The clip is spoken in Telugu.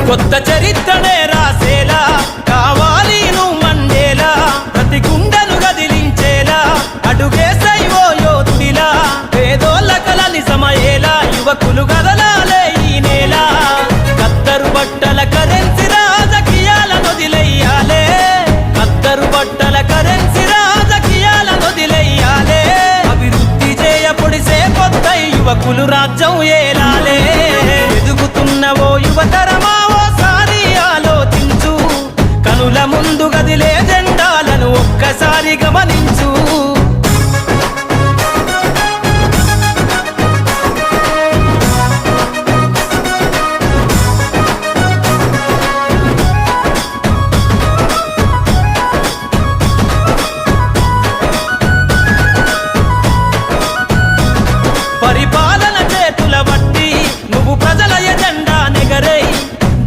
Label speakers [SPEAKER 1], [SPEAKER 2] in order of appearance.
[SPEAKER 1] కొత్త చరిత్రనే రాసేలా కావాలి నువ్వు మండేలా ప్రతి గుండెను గదిలించేలా అడుగేసై ఓ యోధుడిలా పేదోళ్ళ కల నిజమయ్యేలా యువకులు గదలాలే ఈ నేల కత్తరు బట్టల కరెన్సీ రాజకీయాలను వదిలేయాలే కత్తరు బట్టల కరెన్సీ రాజకీయాలను వదిలేయాలే అభివృద్ధి చేయపొడిసే కొత్త యువకులు రాజ్యం ఏలాలే ఎదుగుతున్నవో యువతరమా ఓసారి ఆలోచించు కనుల ముందు గదిలే జెండాలను ఒక్కసారి గమనించు